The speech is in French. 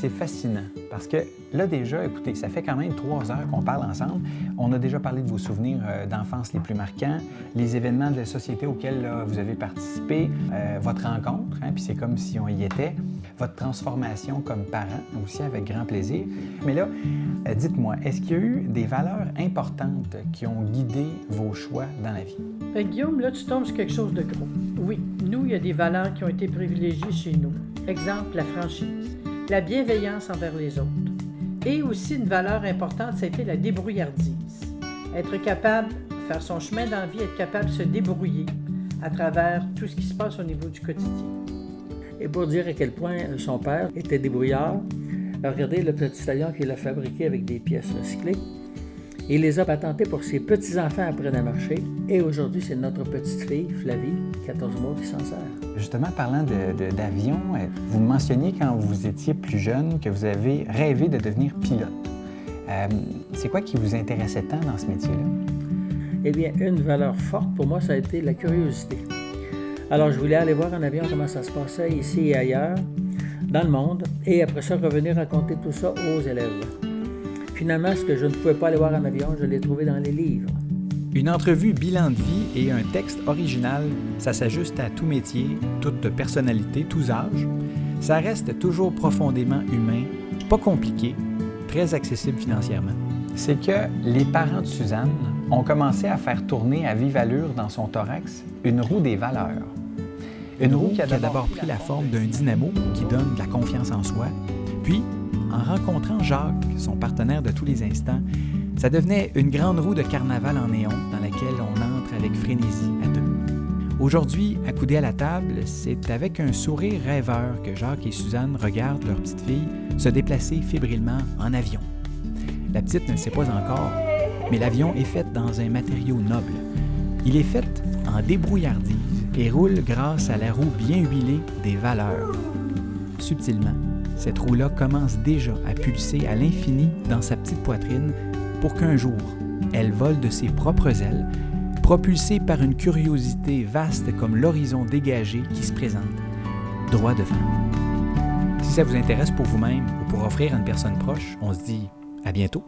c'est fascinant parce que là déjà, écoutez, ça fait quand même 3 heures qu'on parle ensemble. On a déjà parlé de vos souvenirs d'enfance les plus marquants, les événements de la société auxquels là, vous avez participé, votre rencontre, hein, puis c'est comme si on y était, votre transformation comme parent aussi avec grand plaisir. Mais là, dites-moi, est-ce qu'il y a eu des valeurs importantes qui ont guidé vos choix dans la vie? Guillaume, là, tu tombes sur quelque chose de gros. Oui, nous, il y a des valeurs qui ont été privilégiées chez nous. Exemple, la franchise, la bienveillance envers les autres. Et aussi, une valeur importante, ça a été la débrouillardise. Être capable de faire son chemin dans la vie, être capable de se débrouiller à travers tout ce qui se passe au niveau du quotidien. Et pour dire à quel point son père était débrouillard, regardez le petit avion qu'il a fabriqué avec des pièces recyclées. Il les a patentés pour ses petits-enfants après de marché. Et aujourd'hui, c'est notre petite-fille, Flavie, 14 mois, qui s'en sert. Justement, parlant d'avion, vous mentionniez quand vous étiez plus jeune que vous avez rêvé de devenir pilote. C'est quoi qui vous intéressait tant dans ce métier-là? Eh bien, une valeur forte pour moi, ça a été la curiosité. Alors, je voulais aller voir en avion comment ça se passait ici et ailleurs, dans le monde, et après ça, revenir raconter tout ça aux élèves. Finalement, ce que je ne pouvais pas aller voir en avion, je l'ai trouvé dans les livres. Une entrevue bilan de vie et un texte original, ça s'ajuste à tout métier, toute personnalité, tous âges. Ça reste toujours profondément humain, pas compliqué, très accessible financièrement. C'est que les parents de Suzanne ont commencé à faire tourner à vive allure dans son thorax une roue des valeurs. Une roue qui a d'abord pris la forme d'un dynamo qui donne de la confiance en soi, puis en rencontrant Jacques, son partenaire de tous les instants, ça devenait une grande roue de carnaval en néon dans laquelle on entre avec frénésie à deux. Aujourd'hui, accoudés à la table, c'est avec un sourire rêveur que Jacques et Suzanne regardent leur petite fille se déplacer fébrilement en avion. La petite ne le sait pas encore, mais l'avion est fait dans un matériau noble. Il est fait en débrouillardise et roule grâce à la roue bien huilée des valeurs. Subtilement, cette roue-là commence déjà à pulser à l'infini dans sa petite poitrine pour qu'un jour, elle vole de ses propres ailes, propulsée par une curiosité vaste comme l'horizon dégagé qui se présente droit devant. Si ça vous intéresse pour vous-même ou pour offrir à une personne proche, on se dit à bientôt.